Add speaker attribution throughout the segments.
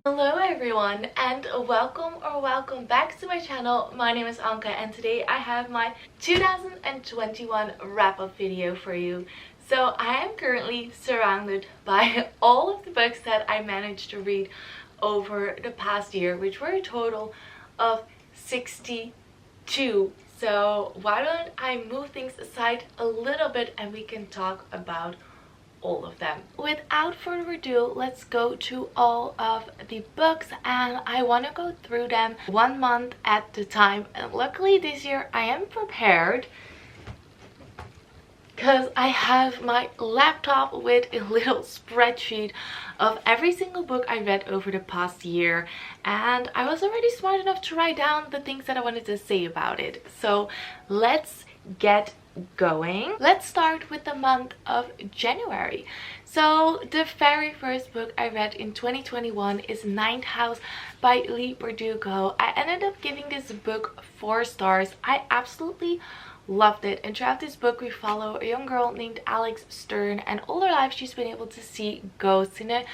Speaker 1: Hello everyone and welcome back to my channel. My name is Anke and today I have my 2021 wrap-up video for you. So I am currently surrounded by all of the books that I managed to read over the past year, which were a total of 62. So why don't I move things aside a little bit and we can talk about all of them. Without further ado, let's go to all of the books, and I want to go through them 1 month at a time. And luckily this year I am prepared because I have my laptop with a little spreadsheet of every single book I read over the past year, and I was already smart enough to write down the things that I wanted to say about it. So let's get going. Let's start with the month of January. So the very first book I read in 2021 is Ninth House by Lee Bardugo. I ended up giving this book 4 stars. I absolutely loved it, and throughout this book we follow a young girl named Alex Stern, and all her life she's been able to see ghosts in a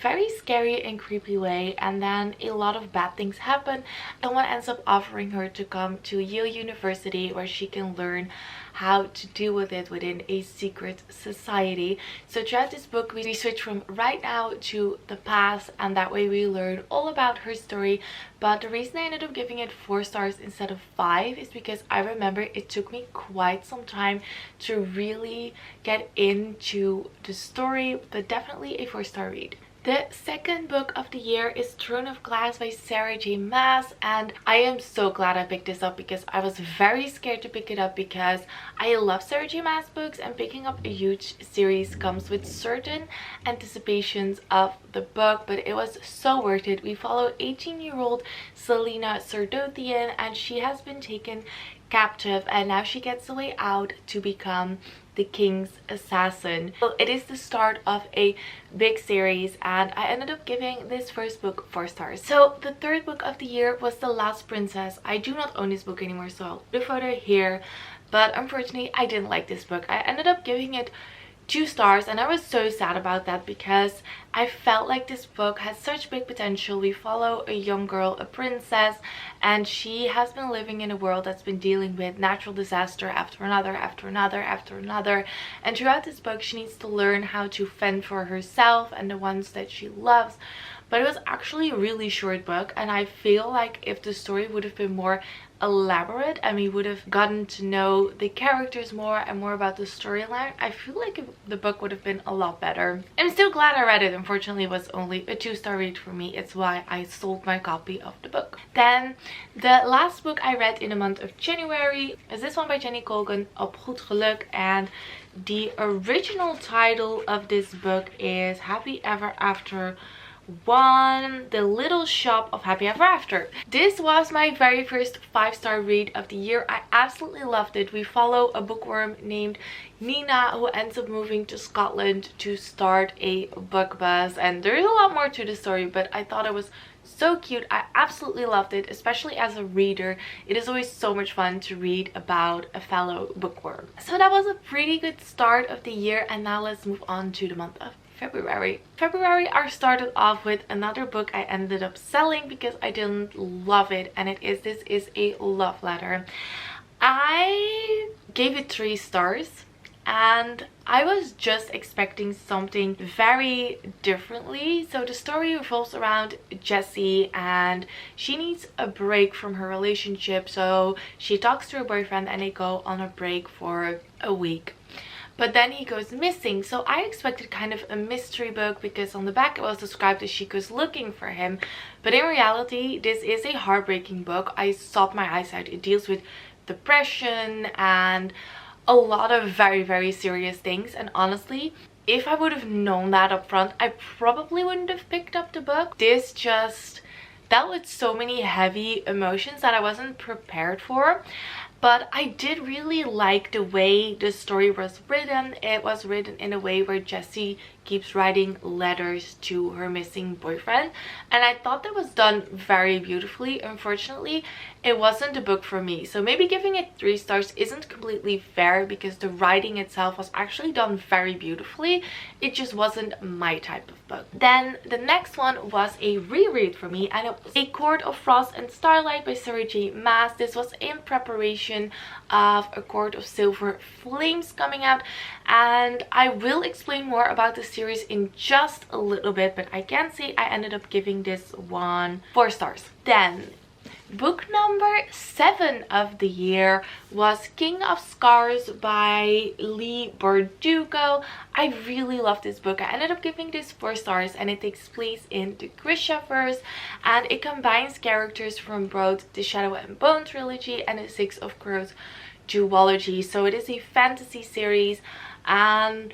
Speaker 1: very scary and creepy way, and then a lot of bad things happen. Someone ends up offering her to come to Yale University where she can learn how to deal with it within a secret society. So throughout this book we switch from right now to the past, and that way we learn all about her story. But the reason I ended up giving it 4 stars instead of 5 is because I remember it took me quite some time to really get into the story, but definitely a 4-star read. The second book of the year is Throne of Glass by Sarah J Maas, and I am so glad I picked this up because I was very scared to pick it up because I love Sarah J Maas books, and picking up a huge series comes with certain anticipations of the book, but it was so worth it. We follow 18-year-old Selena Sardothian, and she has been taken captive and now she gets the way out to become the king's assassin. So it is the start of a big series, and I ended up giving this first book 4 stars. So the third book of the year was The Last Princess. I do not own this book anymore, so I'll put a photo here, but unfortunately I didn't like this book. I ended up giving it 2 stars, and I was so sad about that because I felt like this book has such big potential. We follow a young girl, a princess, and she has been living in a world that's been dealing with natural disaster after another, and throughout this book she needs to learn how to fend for herself and the ones that she loves. But it was actually a really short book, and I feel like if the story would have been more elaborate and we would have gotten to know the characters more and more about the storyline, I feel like the book would have been a lot better. I'm still glad I read it. Unfortunately it was only a 2-star read for me. It's why I sold my copy of the book. Then the last book I read in the month of January is this one by Jenny Colgan, Op Goed Geluk, and the original title of this book is Happy Ever After 1, The Little Shop of Happy Ever After. This was my very first 5-star read of the year. I absolutely loved it. We follow a bookworm named Nina who ends up moving to Scotland to start a book buzz, and there's a lot more to the story, but I thought it was so cute. I absolutely loved it, especially as a reader. It is always so much fun to read about a fellow bookworm. So that was a pretty good start of the year, and now let's move on to the month of February. I started off with another book I ended up selling because I didn't love it, and this is a love letter. I gave it 3 stars, and I was just expecting something very differently. So the story revolves around Jessie, and she needs a break from her relationship, so she talks to her boyfriend and they go on a break for a week. But then he goes missing. So I expected kind of a mystery book because on the back it was described as she goes looking for him. But in reality, this is a heartbreaking book. I sobbed my eyes out. It deals with depression and a lot of very serious things. And honestly, if I would have known that up front, I probably wouldn't have picked up the book. This just dealt with so many heavy emotions that I wasn't prepared for. but I did really like the way the story was written. It was written in a way where Jessie keeps writing letters to her missing boyfriend, and I thought that was done very beautifully. Unfortunately, it wasn't the book for me, so maybe giving it 3 stars isn't completely fair because the writing itself was actually done very beautifully. It just wasn't my type of book. Then the next one was a reread for me, and it was A Court of Frost and Starlight by Sarah J Maas. This was in preparation of A Court of Silver Flames coming out, and I will explain more about the series in just a little bit, but I can say I ended up giving this one 4 stars. Then book number 7 of the year was King of Scars by Leigh Bardugo. I really love this book. I ended up giving this 4 stars, and it takes place in the Grishaverse, and it combines characters from both the Shadow and Bone trilogy and the Six of Crows duology. So it is a fantasy series, and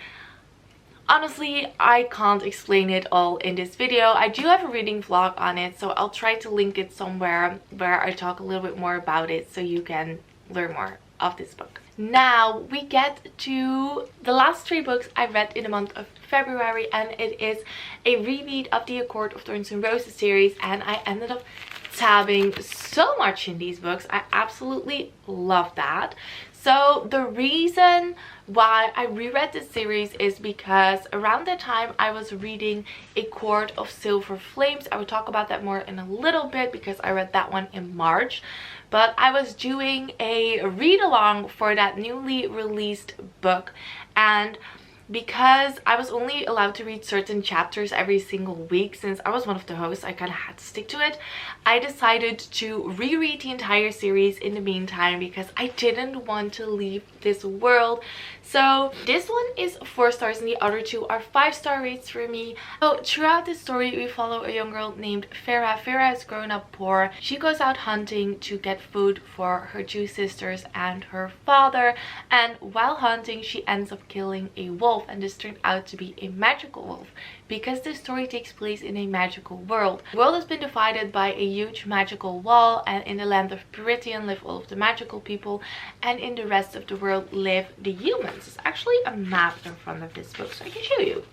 Speaker 1: honestly, I can't explain it all in this video. I do have a reading vlog on it, so I'll try to link it somewhere where I talk a little bit more about it so you can learn more of this book. Now we get to the last 3 books I read in the month of February, and it is a reread of the A Court of Thorns and Roses series, and I ended up tabbing so much in these books. I absolutely love that. So the reason why I reread this series is because around the time I was reading A Court of Silver Flames, I will talk about that more in a little bit because I read that one in March, but I was doing a read along for that newly released book, and because I was only allowed to read certain chapters every single week, since I was one of the hosts, I kind of had to stick to it. I decided to reread the entire series in the meantime because I didn't want to leave this world. So this one is 4 stars and the other 2 are 5-star rates for me. So throughout this story we follow a young girl named Farah. Farah has grown up poor. She goes out hunting to get food for her 2 sisters and her father, and while hunting she ends up killing a wolf, and this turned out to be a magical wolf because the story takes place in a magical world. The world has been divided by a huge magical wall, and in the land of Prythian live all of the magical people, and in the rest of the world live the humans. There's actually a map in front of this book so I can show you.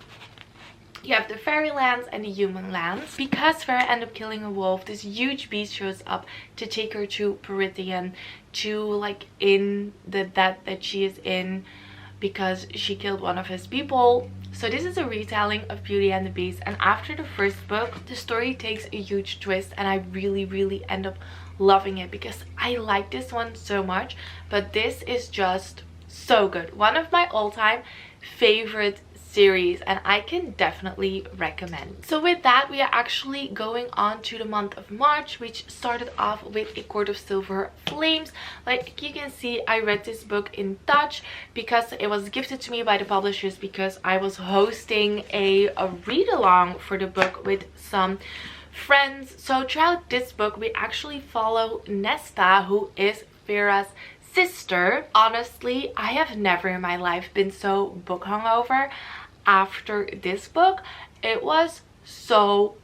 Speaker 1: You have the fairy lands and the human lands. Because Farah ended up killing a wolf, this huge beast shows up to take her to Prythian, to like in the debt that she is in because she killed one of his people. So this is a retelling of Beauty and the Beast, and after the first book the story takes a huge twist, and I really end up loving it because I like this one so much. But this is just so good. One of my all-time favorite series, and I can definitely recommend. So with that, we are actually going on to the month of March, which started off with A Court of Silver Flames. Like you can see, I read this book in Dutch because it was gifted to me by the publishers because I was hosting a read-along for the book with some friends. So throughout this book we actually follow Nesta, who is Farah's sister. Honestly, I have never in my life been so book hungover after this book. It was so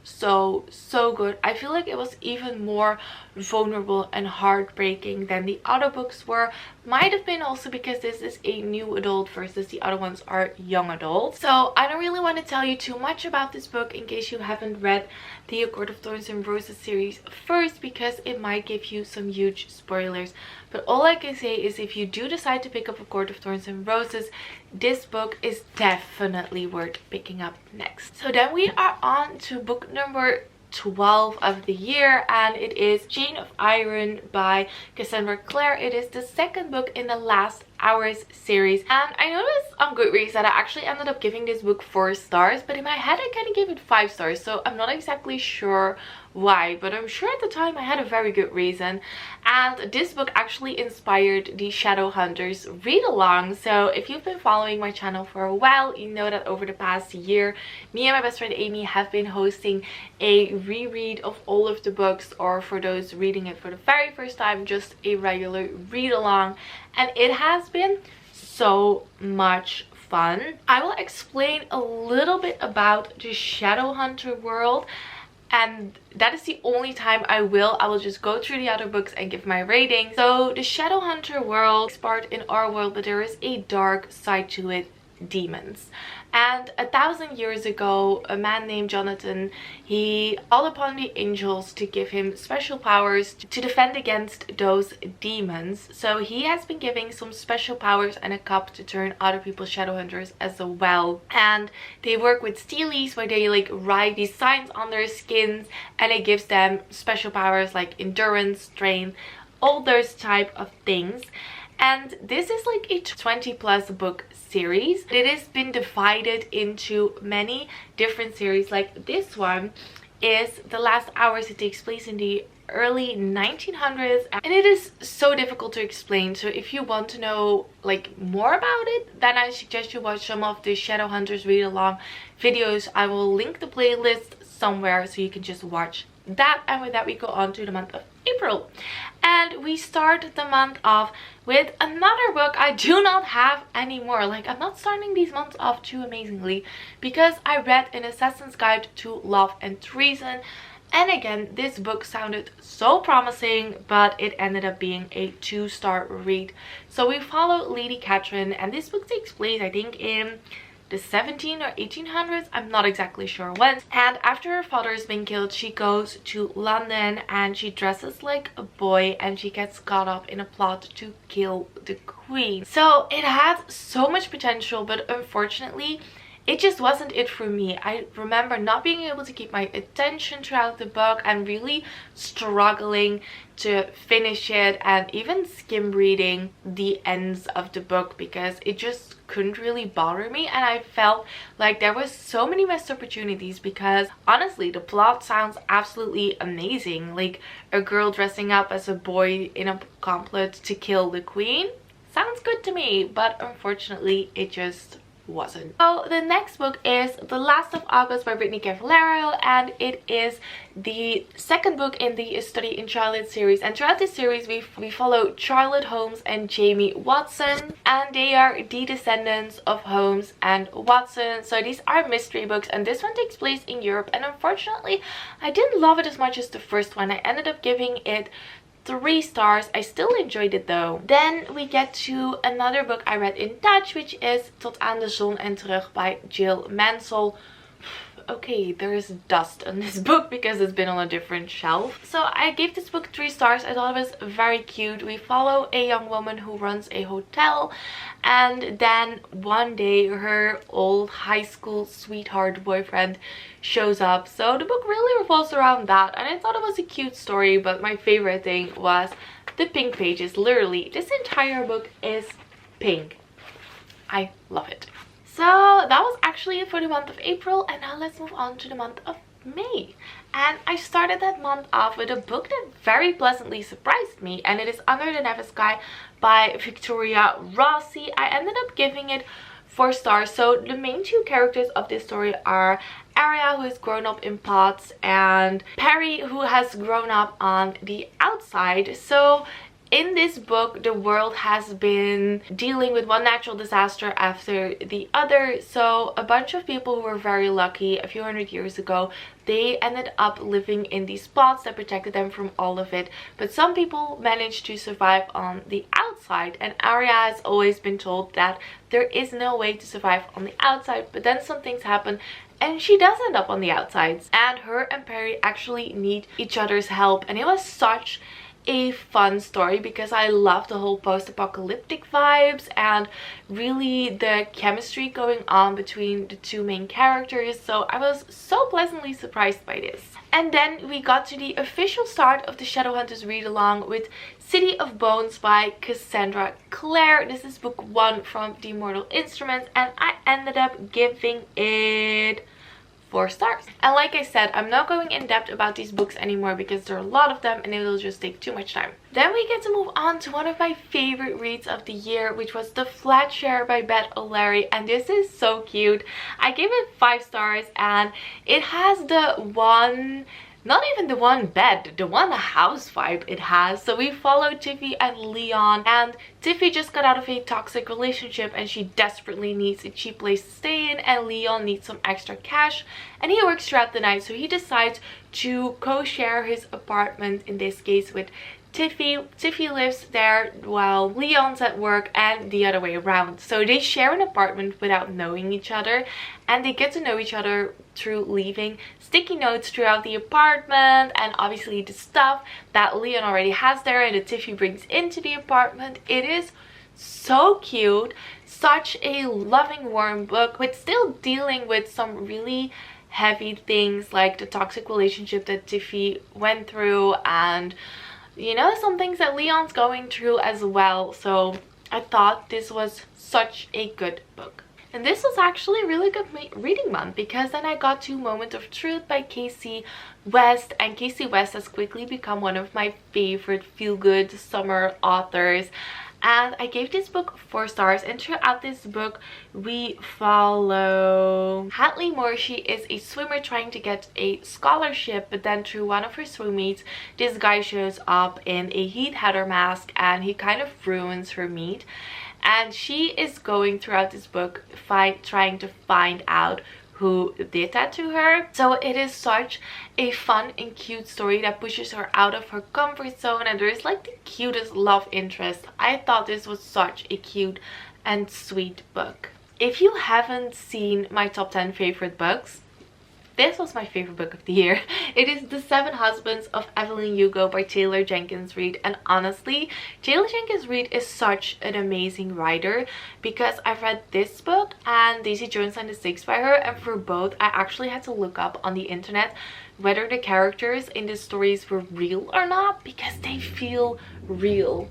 Speaker 1: good. I feel like it was even more vulnerable and heartbreaking than the other books were. Might have been also because this is a new adult versus the other ones are young adult. So I don't really want to tell you too much about this book in case you haven't read the A Court of Thorns and Roses series first, because it might give you some huge spoilers. But all I can say is if you do decide to pick up A Court of Thorns and Roses, this book is definitely worth picking up next. So then we are on to book number 12 of the year, and it is Chain of Iron by Cassandra Clare. It is the second book in the Last Hours series, and I noticed on Goodreads that I actually ended up giving this book 4 stars, but in my head I kind of gave it 5 stars, so I'm not exactly sure why, but I'm sure at the time I had a very good reason. And this book actually inspired the Shadowhunters read along. So if you've been following my channel for a while, you know that over the past year me and my best friend Amy have been hosting a reread of all of the books, or for those reading it for the very first time, just a regular read along, and it has been so much fun. I will explain a little bit about the Shadowhunter world and that is the only time I will just go through the other books and give my rating. So the Shadowhunter world is part in our world, but there is a dark side to it, demons. And 1,000 years ago, a man named Jonathan, he called upon the angels to give him special powers to defend against those demons. So he has been giving some special powers and a cup to turn other people's Shadowhunters as well. And they work with steelies, where they like write these signs on their skins, and it gives them special powers like endurance, strength, all those type of things. And this is like a 20+ book series. It has been divided into many different series. Like this one is The Last Hours. It takes place in the early 1900s, and it is so difficult to explain. So if you want to know like more about it, then I suggest you watch some of the Shadowhunters read along videos. I will link the playlist somewhere so you can just watch that. And with that, we go on to the month of April, and we start the month off with another book I do not have anymore. Like, I'm not starting these months off too amazingly, because I read An Assassin's Guide to Love and Treason, and again, this book sounded so promising, but it ended up being a 2-star read. So we follow Lady Catherine, and this book takes place, I think, in the 17 or 1800s, I'm not exactly sure when. And after her father has been killed, she goes to London and she dresses like a boy, and she gets caught up in a plot to kill the queen. So it had so much potential, but unfortunately it just wasn't it for me. I remember not being able to keep my attention throughout the book and really struggling to finish it, and even skim reading the ends of the book because it just couldn't really bother me. And I felt like there was so many missed opportunities, because honestly the plot sounds absolutely amazing. Like, a girl dressing up as a boy in a complot to kill the queen sounds good to me, but unfortunately it just wasn't. So the next book is The Last of August by Brittany Cavallaro, and it is the second book in the Study in Charlotte series. And throughout this series we follow Charlotte Holmes and Jamie Watson, and they are the descendants of Holmes and Watson. So these are mystery books, and this one takes place in Europe, and unfortunately I didn't love it as much as the first one. I ended up giving it 3 stars. I still enjoyed it though. Then we get to another book I read in Dutch, which is Tot aan de zon en terug by Jill Mansell. Okay, there is dust on this book because it's been on a different shelf. So I gave this book 3 stars. I thought it was very cute. We follow a young woman who runs a hotel, and then one day her old high school sweetheart boyfriend shows up. So the book really revolves around that, and I thought it was a cute story, but my favorite thing was the pink pages. Literally, this entire book is pink. I love it. So that was actually it for the month of April, and now let's move on to the month of May. And I started that month off with a book that very pleasantly surprised me, and it is Under the Never Sky by Victoria Rossi. I ended up giving it 4 stars. So the main 2 characters of this story are Arya, who has grown up in pots, and Perry, who has grown up on the outside. So in this book, the world has been dealing with one natural disaster after the other. So a bunch of people who were very lucky a few hundred years ago, they ended up living in these pots that protected them from all of it. But some people managed to survive on the outside, and Arya has always been told that there is no way to survive on the outside. But then some things happen and she does end up on the outsides, and her and Perry actually need each other's help. And it was such a fun story because I love the whole post-apocalyptic vibes and really the chemistry going on between the 2 main characters. So I was so pleasantly surprised by this. And then we got to the official start of the Shadowhunters read along with City of Bones by Cassandra Clare. This is book 1 from the Mortal Instruments, and I ended up giving it 4 stars. And like I said, I'm not going in depth about these books anymore because there are a lot of them and it will just take too much time. Then we get to move on to one of my favorite reads of the year, which was The Flat Share by Beth O'Leary, and this is so cute. I gave it 5 stars, and it has the one not even the one bed, the one house vibe it has. So we follow Tiffy and Leon, and Tiffy just got out of a toxic relationship and she desperately needs a cheap place to stay in, and Leon needs some extra cash and he works throughout the night, so he decides to co-share his apartment, in this case with Tiffy. Tiffy lives there while Leon's at work, and the other way around. So they share an apartment without knowing each other, and they get to know each other through leaving sticky notes throughout the apartment, and obviously the stuff that Leon already has there and that Tiffy brings into the apartment. It is so cute, such a loving, warm book, with still dealing with some really heavy things like the toxic relationship that Tiffy went through, and you know, some things that Leon's going through as well. So I thought this was such a good book. And this was actually a really good reading month, because then I got to Moment of Truth by Casey West, and Casey West has quickly become one of my favorite feel-good summer authors. And I gave this book 4 stars, and throughout this book we follow Hadley Moore. She is a swimmer trying to get a scholarship, but then through one of her swim meets this guy shows up in a heat header mask and he kind of ruins her meet, and she is going throughout this book trying to find out who did that to her. So it is such a fun and cute story that pushes her out of her comfort zone, and there's like the cutest love interest. I thought this was such a cute and sweet book. If you haven't seen my top 10 favorite books, this was my favorite book of the year. It is The 7 Husbands of Evelyn Hugo by Taylor Jenkins Reid. And honestly, Taylor Jenkins Reid is such an amazing writer, because I've read this book and Daisy Jones and the Six by her, and for both I actually had to look up on the internet whether the characters in the stories were real or not, because they feel real.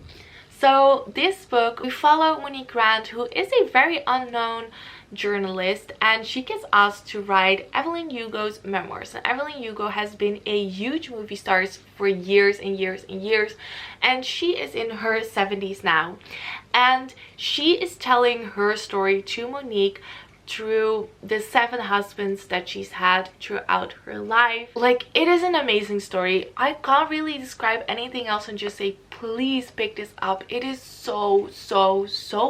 Speaker 1: So this book, we follow Monique Grant, who is a very unknown journalist, and she gets asked to write Evelyn Hugo's memoirs. And Evelyn Hugo has been a huge movie star for years and years and years, and she is in her 70s now, and she is telling her story to Monique through the 7 husbands that she's had throughout her life. Like, it is an amazing story. I can't really describe anything else and just say please pick this up. It is so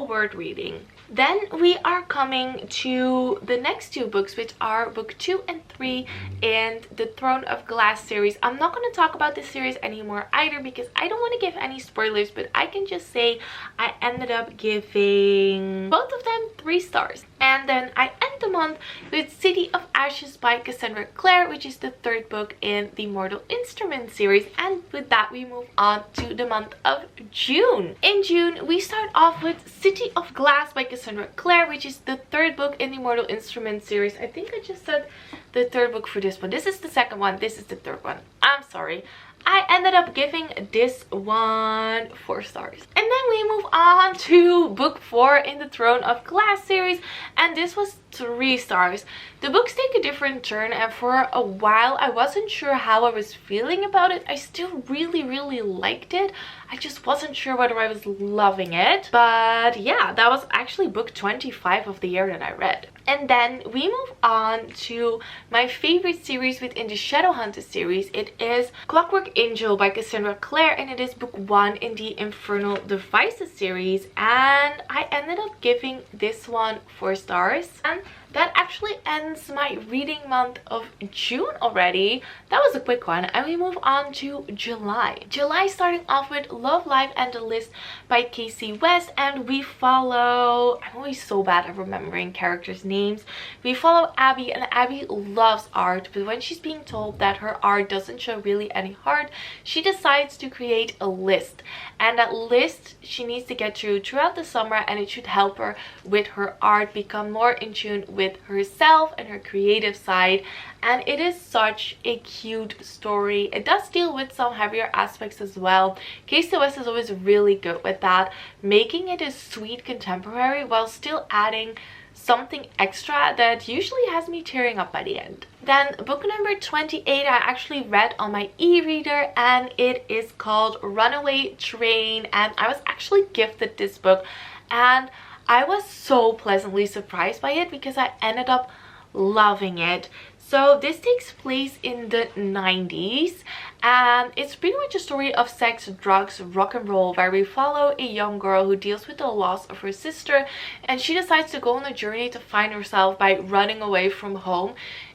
Speaker 1: worth reading. Then we are coming to the next 2 books, which are book 2 and 3 in the Throne of Glass series. I'm not going to talk about this series anymore either, because I don't want to give any spoilers, but I can just say I ended up giving both of them 3 stars. And then I end the month with City of Ashes by Cassandra Clare, which is the 3rd book in the Mortal Instruments series. And with that we move on to the month of June. In June we start off with City of Glass by Cassandra Clare, which is the 3rd book in the Mortal Instruments series. I think I just said the 3rd book for this one. This is the 2nd one, this is the 3rd one. I'm sorry. I ended up giving this one 4 stars. And then we move on to book 4 in the Throne of Glass series, and this was 3 stars. The books take a different turn, and for a while I wasn't sure how I was feeling about it. I still really liked it. I just wasn't sure whether I was loving it. But yeah, that was actually book 25 of the year that I read. And then we move on to my favorite series within the Shadowhunters series. It is Clockwork Angel by Cassandra Clare, and it is book 1 in the Infernal Devices series, and I ended up giving this one 4 stars. And that actually ends my reading month of June already. That was a quick one, and we move on to July. July starting off with Love, Life and the List by Casey West, and we follow, I'm always so bad at remembering characters' names. We follow Abby, and Abby loves art, but when she's being told that her art doesn't show really any heart, she decides to create a list. And that list she needs to get through throughout the summer, and it should help her with her art become more in tune with herself and her creative side. And it is such a cute story. It does deal with some heavier aspects as well. Casey West is always really good with that, making it a sweet contemporary while still adding something extra that usually has me tearing up by the end. Then book number 28 I actually read on my e-reader, and it is called Runaway Train, and I was actually gifted this book, and I was so pleasantly surprised by it because I ended up loving it. So this takes place in the 90s, and it's pretty much a story of sex, drugs, rock and roll, where we follow a young girl who deals with the loss of her sister, and she decides to go on a journey to find herself by running away from home.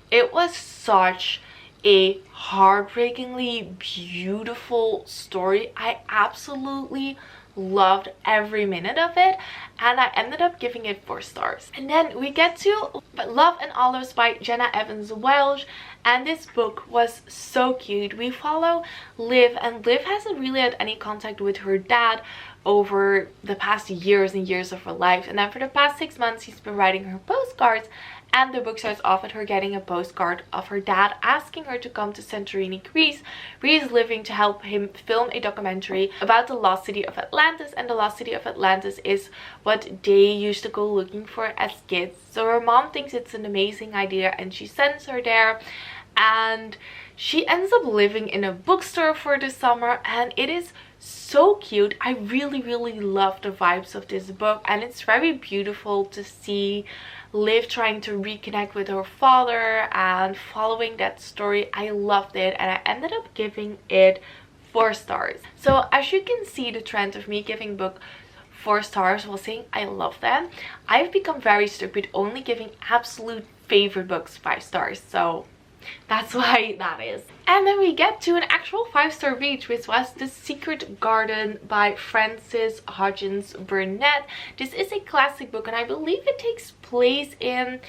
Speaker 1: It was such a heartbreakingly beautiful story. I absolutely loved every minute of it, and I ended up giving it 4 stars. And then we get to Love and Olives by Jenna Evans Welch, and this book was so cute. We follow Liv, and Liv hasn't really had any contact with her dad over the past years and years of her life, and then for the past 6 months he's been writing her postcards. And the book starts off with her getting a postcard of her dad asking her to come to Santorini, Greece, where he's living, to help him film a documentary about the lost city of Atlantis. And the lost city of Atlantis is what they used to go looking for as kids. So her mom thinks it's an amazing idea and she sends her there. And she ends up living in a bookstore for the summer, and it is so cute. I really love the vibes of this book, and it's very beautiful to see Liv trying to reconnect with her father and following that story. I loved it, and I ended up giving it 4 stars. So as you can see, the trend of me giving book 4 stars while saying I love them, I've become very strict with only giving absolute favorite books 5 stars. So that's why that is. And then we get to an actual 5-star read, which was The Secret Garden by Frances Hodgins Burnett. This is a classic book, and I believe it takes place in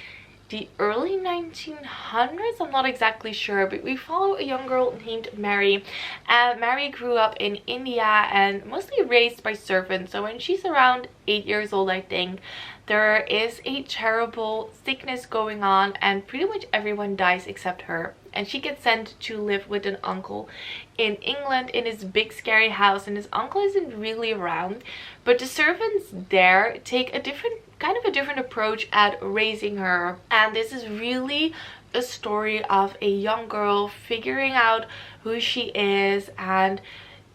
Speaker 1: the early 1900s. I'm not exactly sure, but we follow a young girl named Mary, and Mary grew up in India and mostly raised by servants. So when she's around 8 years old, I think, there is a terrible sickness going on, and pretty much everyone dies except her, and she gets sent to live with an uncle in England in his big scary house, and his uncle isn't really around, but the servants there take a different approach at raising her. And this is really a story of a young girl figuring out who she is, and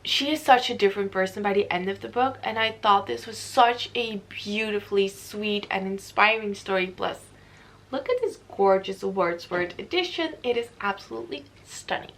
Speaker 1: she is such a different person by the end of the book. And I thought this was such a beautifully sweet and inspiring story. Plus, look at this gorgeous Wordsworth edition. It is absolutely stunning.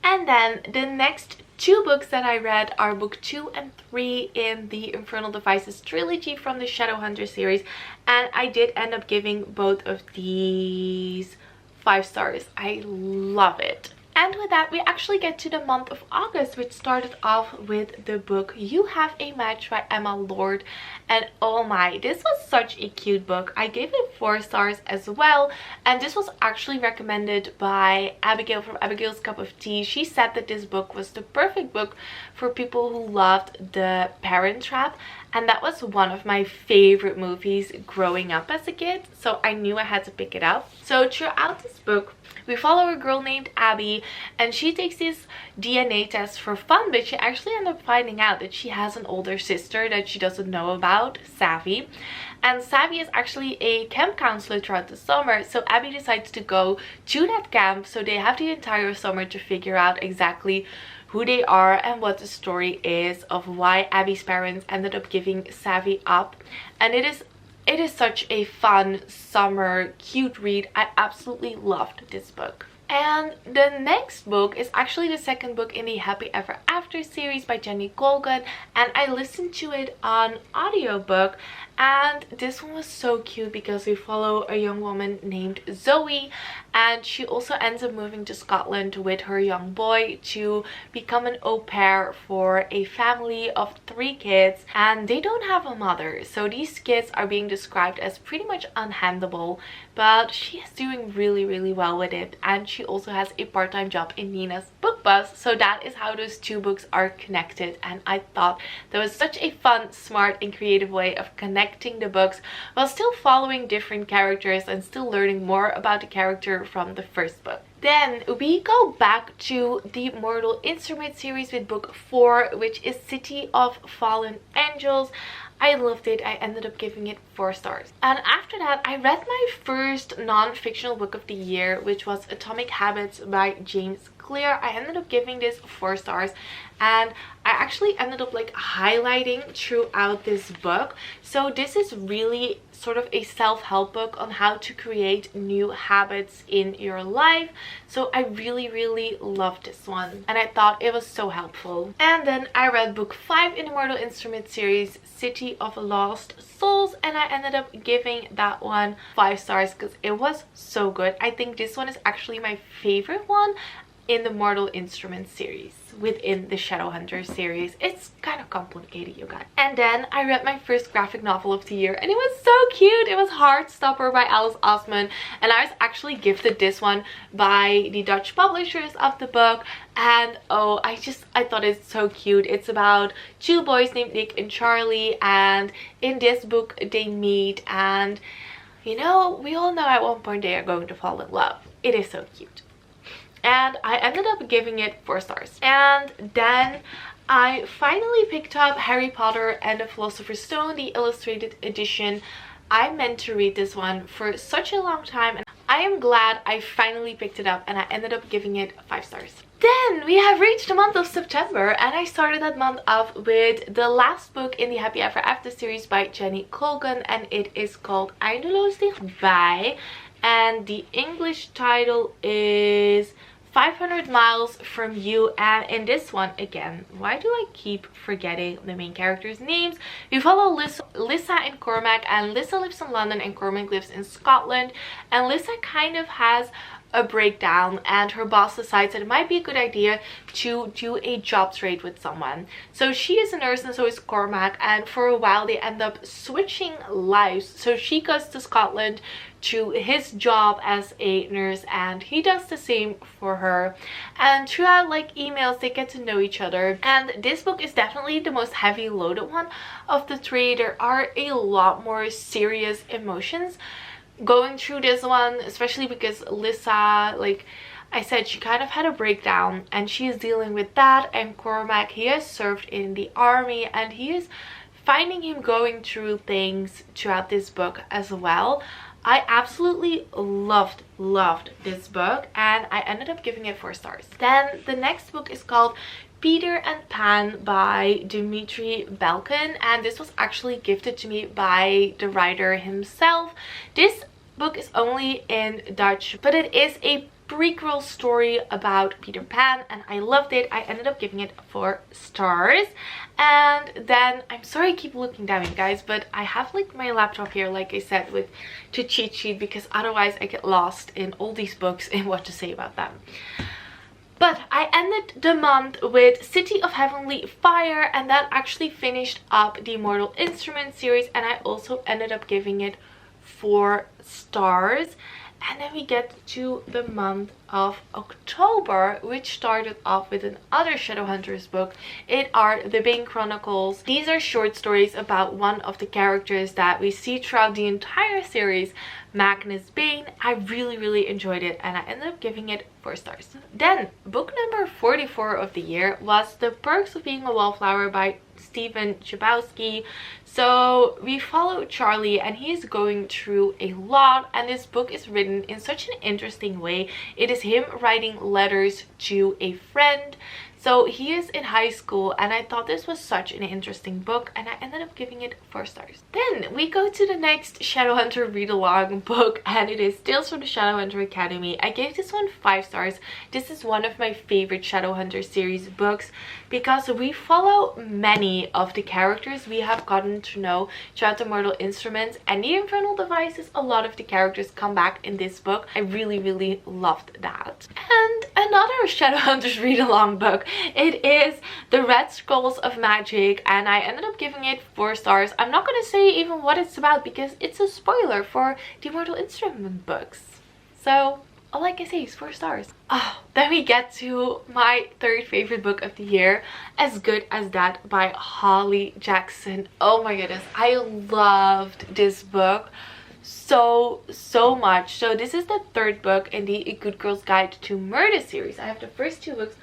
Speaker 1: And then the next 2 books that I read are book 2 and 3 in the Infernal Devices trilogy from the Shadowhunter series, and I did end up giving both of these 5 stars. I love it. And with that, we actually get to the month of August, which started off with the book You Have a Match by Emma Lord. And oh my, this was such a cute book. I gave it 4 stars as well, and this was actually recommended by Abigail from Abigail's Cup of Tea. She said that this book was the perfect book for people who loved The Parent Trap, and that was one of my favorite movies growing up as a kid, so I knew I had to pick it up. So throughout this book, we follow a girl named Abby, and she takes this DNA test for fun, but she actually ends up finding out that she has an older sister that she doesn't know about, Savvy. And Savvy is actually a camp counselor throughout the summer, so Abby decides to go to that camp, so they have the entire summer to figure out exactly who they are and what the story is of why Abby's parents ended up giving Savvy up. And it is such a fun summer cute read. I absolutely loved this book. And the next book is actually the second book in the Happy Ever After series by Jenny Colgan, and I listened to it on audiobook. And this one was so cute because we follow a young woman named Zoe, and she also ends up moving to Scotland with her young boy to become an au pair for a family of 3 kids, and they don't have a mother. So these kids are being described as pretty much unhandleable, but she is doing really well with it, and she also has a part-time job in Nina's book bus. So that is how those 2 books are connected, and I thought that was such a fun, smart and creative way of connecting the books while still following different characters and still learning more about the character from the first book. Then we go back to the Mortal Instrument series with book 4, which is City of Fallen Angels. I loved it. I ended up giving it 4 stars. And after that, I read my first non-fictional book of the year, which was Atomic Habits by James Clear. I ended up giving this 4 stars, and I actually ended up like highlighting throughout this book. So this is really sort of a self-help book on how to create new habits in your life. So I really loved this one and I thought it was so helpful. And then I read book 5 in the Mortal Instruments series, City of Lost Souls, and I ended up giving that one 5 stars because it was so good. I think this one is actually my favorite one in the Mortal Instruments series within the Shadowhunter series. It's kind of complicated, you guys. And then I read my first graphic novel of the year and it was so cute. It was Heartstopper by Alice Osman, and I was actually gifted this one by the Dutch publishers of the book. And oh, I thought it's so cute. It's about 2 boys named Nick and Charlie, and in this book they meet, and you know, we all know at one point they are going to fall in love. It is so cute. And I ended up giving it 4 stars. And then I finally picked up Harry Potter and the Philosopher's Stone, the illustrated edition. I meant to read this one for such a long time, and I am glad I finally picked it up, and I ended up giving it 5 stars. Then we have reached the month of September, and I started that month off with the last book in the Happy Ever After series by Jenny Colgan, and it is called Eindeloos Dichtbij, and the English title is 500 Miles from You. And in this one, again, why do I keep forgetting the main characters' names? We follow Lissa and Cormac, and Lissa lives in London and Cormac lives in Scotland, and Lissa kind of has a breakdown, and her boss decides that it might be a good idea to do a job trade with someone. So she is a nurse and so is Cormac, and for a while they end up switching lives. So she goes to Scotland to his job as a nurse, and he does the same for her, and throughout like emails they get to know each other. And this book is definitely the most heavy loaded one of the 3. There are a lot more serious emotions going through this one, especially because Lissa, like I said, she kind of had a breakdown and she is dealing with that, and Cormac, he has served in the army and he is finding him going through things throughout this book as well. I absolutely loved this book, and I ended up giving it 4 stars. Then the next book is called Peter and Pan by Dmitry Belkin, and this was actually gifted to me by the writer himself. This book is only in Dutch, but it is a prequel story about Peter Pan, and I loved it. I ended up giving it 4 stars. And then, I'm sorry I keep looking down, you guys, but I have like my laptop here, like I said, with to cheat sheet, because otherwise I get lost in all these books and what to say about them. But I ended the month with City of Heavenly Fire, and that actually finished up the Mortal Instruments series, and I also ended up giving it 4 stars. And then we get to the month of October, which started off with another Shadowhunters book. It are the Bane Chronicles. These are short stories about one of the characters that we see throughout the entire series, Magnus Bane. I really enjoyed it, and I ended up giving it 4 stars. Then book number 44 of the year was The Perks of Being a Wallflower by Stephen Chbosky. So we follow Charlie, and he's going through a lot, and this book is written in such an interesting way. It is him writing letters to a friend. So he is in high school, and I thought this was such an interesting book, and I ended up giving it 4 stars. Then we go to the next Shadowhunter read-along book, and it is Tales from the Shadowhunter Academy. I gave this one 5 stars. This is one of my favorite Shadowhunter series books because we follow many of the characters we have gotten to know throughout the Mortal Instruments and the Infernal Devices. A lot of the characters come back in this book. I really loved that. And another Shadowhunters read-along book. It is The Red Scrolls of Magic, and I ended up giving it 4 stars. I'm not going to say even what it's about because it's a spoiler for the Mortal Instrument books. So all I can say is 4 stars. Oh, then we get to my 3rd favorite book of the year, As Good as That by Holly Jackson. Oh my goodness, I loved this book so much. So this is the 3rd book in the A Good Girl's Guide to Murder series. I have the first 2 books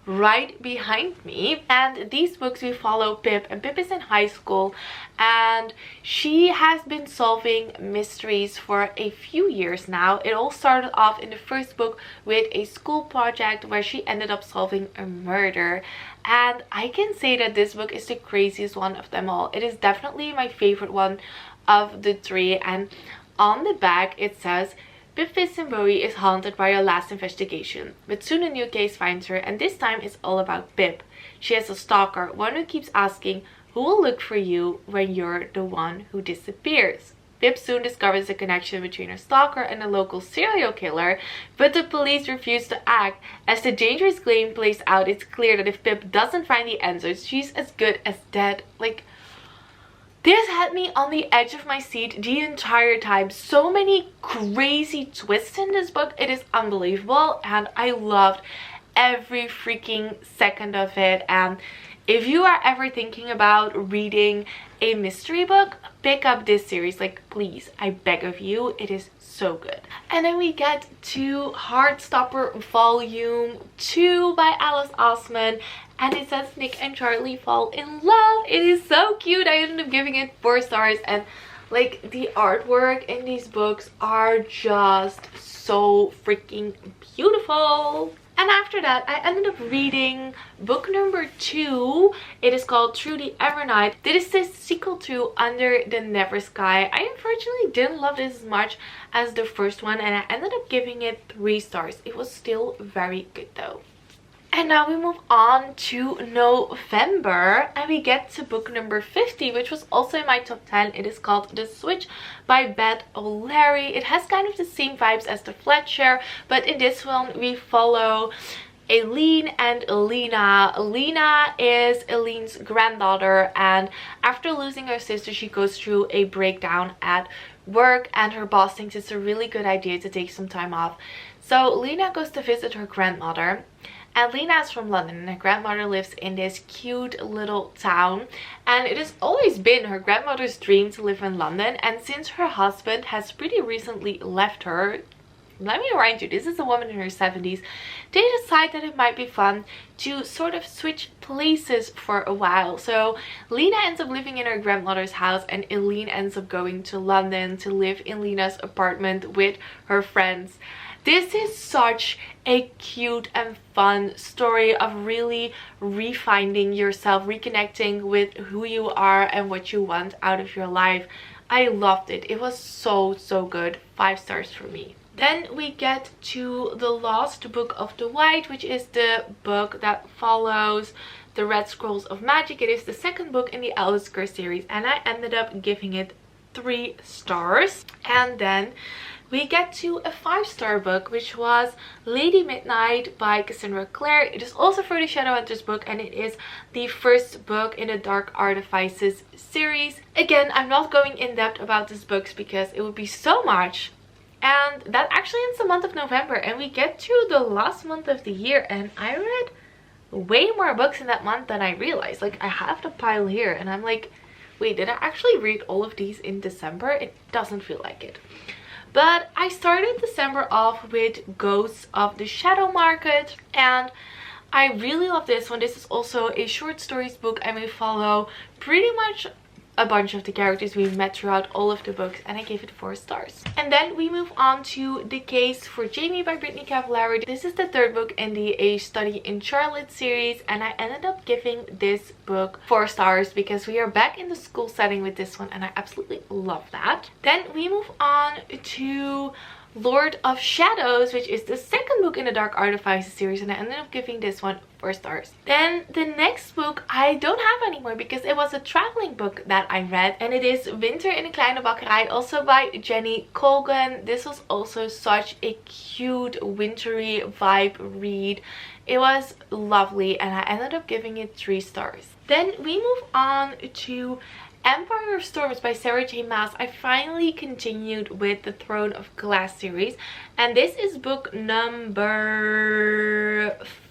Speaker 1: right behind me, and these books we follow Pip, and Pip is in high school and she has been solving mysteries for a few years now. It all started off in the first book with a school project where she ended up solving a murder, and I can say that this book is the craziest one of them all. It is definitely my favorite one of the three, and on the back it says, Pip Fitzroy is haunted by her last investigation, but soon a new case finds her, and this time it's all about Pip. She has a stalker, one who keeps asking, who will look for you when you're the one who disappears? Pip soon discovers a connection between her stalker and a local serial killer, but the police refuse to act. As the dangerous game plays out, it's clear that if Pip doesn't find the answers, she's as good as dead. Like, this had me on the edge of my seat the entire time. So many crazy twists in this book. It is unbelievable, and I loved every freaking second of it. And if you are ever thinking about reading a mystery book, pick up this series. Like, please, I beg of you, it is so good. And then we get to Heartstopper Volume 2 by Alice Osman, and it says Nick and Charlie fall in love. It is so cute. I ended up giving it 4 stars, and like, the artwork in these books are just so freaking beautiful. And after that, I ended up reading book number 2. It is called Through the Evernight. This is the sequel to Under the Never Sky. I unfortunately didn't love this as much as the first one, and I ended up giving it 3 stars. It was still very good though. And now we move on to November, and we get to book number 50, which was also in my top 10. It is called The Switch by Beth O'Leary. It has kind of the same vibes as the Fletcher, but in this one we follow Aileen and Alina. Alina is Aileen's granddaughter, and after losing her sister, she goes through a breakdown at work, and her boss thinks it's a really good idea to take some time off. So Lena goes to visit her grandmother. And Lena is from London, and her grandmother lives in this cute little town. And it has always been her grandmother's dream to live in London. And since her husband has pretty recently left her, let me remind you, this is a woman in her 70s, they decide that it might be fun to sort of switch places for a while. So Lena ends up living in her grandmother's house, and Eileen ends up going to London to live in Lena's apartment with her friends. This is such a cute and fun story of really refinding yourself, reconnecting with who you are and what you want out of your life. I loved it. It was so good. 5 stars for me. Then we get to The Lost Book of the White, which is the book that follows the Red Scrolls of Magic. It is the second book in the Alice Curse series, and I ended up giving it 3 stars. And then we get to a 5-star book, which was Lady Midnight by Cassandra Clare. It is also for the Shadowhunters book, and it is the first book in the Dark Artifices series. Again, I'm not going in depth about these books because it would be so much. And that actually ends the month of November, and we get to the last month of the year, and I read way more books in that month than I realized. Like, I have the pile here, and I'm like, wait, did I actually read all of these in December? It doesn't feel like it. But I started December off with Ghosts of the Shadow Market, and I really love this one. This is also a short stories book, and we follow pretty much a bunch of the characters we've met throughout all of the books, and I gave it 4 stars. And then we move on to The Case for Jamie by Brittany Cavallari. This is the 3rd book in the A Study in Charlotte series, and I ended up giving this book 4 stars because we are back in the school setting with this one, and I absolutely love that. Then we move on to Lord of Shadows, which is the 2nd book in the Dark Artifices series, and I ended up giving this one 4 stars. Then the next book I don't have anymore because it was a traveling book that I read, and it is Winter in a Kleine Bakkerij, also by Jenny Colgan. This was also such a cute wintry vibe read. It was lovely, and I ended up giving it 3 stars. Then we move on to Empire of Storms by Sarah J Maas. I finally continued with the Throne of Glass series, and this is book number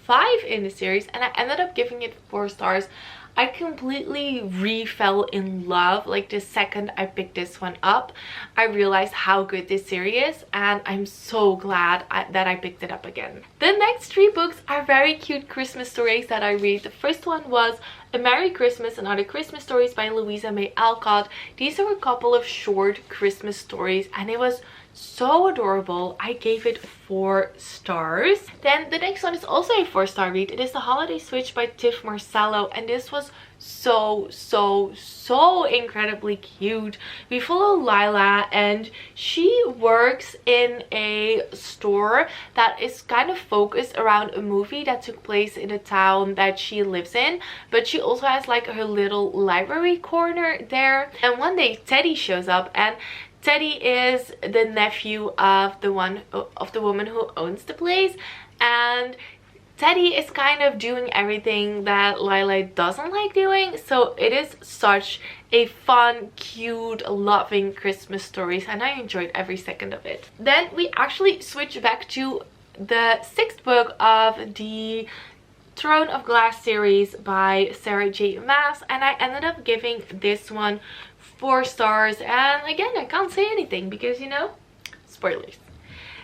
Speaker 1: 5 in the series, and I ended up giving it 4 stars. I completely re-fell in love. Like, the second I picked this one up, I realized how good this series is, and I'm so glad that I picked it up again. The next 3 books are very cute Christmas stories that I read. The first one was A Merry Christmas and Other Christmas Stories by Louisa May Alcott. These are a couple of short Christmas stories, and it was so adorable. I gave it 4 stars. Then the next one is also a 4-star read. It is The Holiday Switch by Tiff Marcello, and this was so incredibly cute. We follow Lila, and she works in a store that is kind of focused around a movie that took place in the town that she lives in, but she also has like her little library corner there. And one day Teddy shows up, and Teddy is the nephew of the woman who owns the place, and Teddy is kind of doing everything that Lila doesn't like doing. So it is such a fun, cute, loving Christmas story, and I enjoyed every second of it. Then we actually switch back to the 6th book of the Throne of Glass series by Sarah J. Maas, and I ended up giving this one 4 stars. And again, I can't say anything because, you know, spoilers.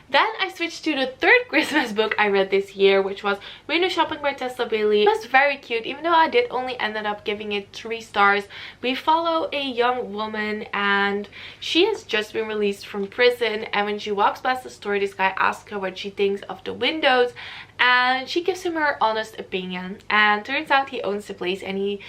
Speaker 1: Then I switched to the 3rd Christmas book I read this year, which was Window Shopping by Tessa Bailey. It was very cute, even though I did only ended up giving it 3 stars. We follow a young woman, and she has just been released from prison, and when she walks past the store, this guy asks her what she thinks of the windows, and she gives him her honest opinion. And turns out he owns the place, and he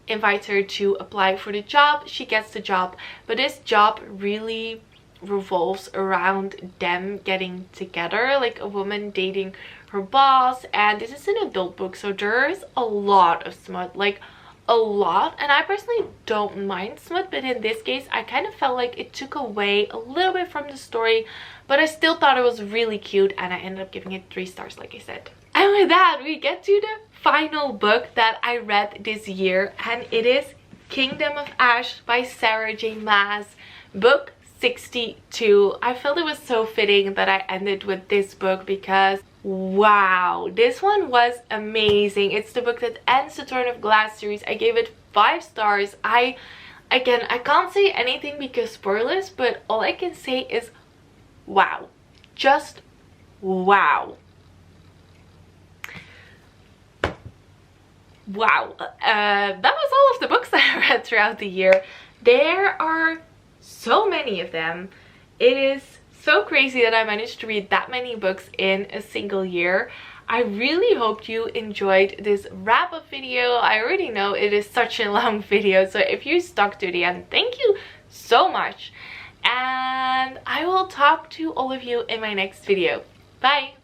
Speaker 1: invites her to apply for the job. She gets the job, but this job really revolves around them getting together, like a woman dating her boss. And this is an adult book, so there's a lot of smut, like a lot. And I personally don't mind smut, but in this case I kind of felt like it took away a little bit from the story, but I still thought it was really cute, and I ended up giving it 3 stars, like I said. And with that, we get to the final book that I read this year, and it is Kingdom of Ash by Sarah J. Maas, book 62. I felt it was so fitting that I ended with this book because wow, this one was amazing. It's the book that ends the Throne of Glass series. I gave it 5 stars. I can't say anything because spoilers, but all I can say is wow, just wow. Wow. That was all of the books that I read throughout the year. There are so many of them. It is so crazy that I managed to read that many books in a single year. I really hope you enjoyed this wrap-up video. I already know it is such a long video, so if you stuck to the end, thank you so much. And I will talk to all of you in my next video. Bye!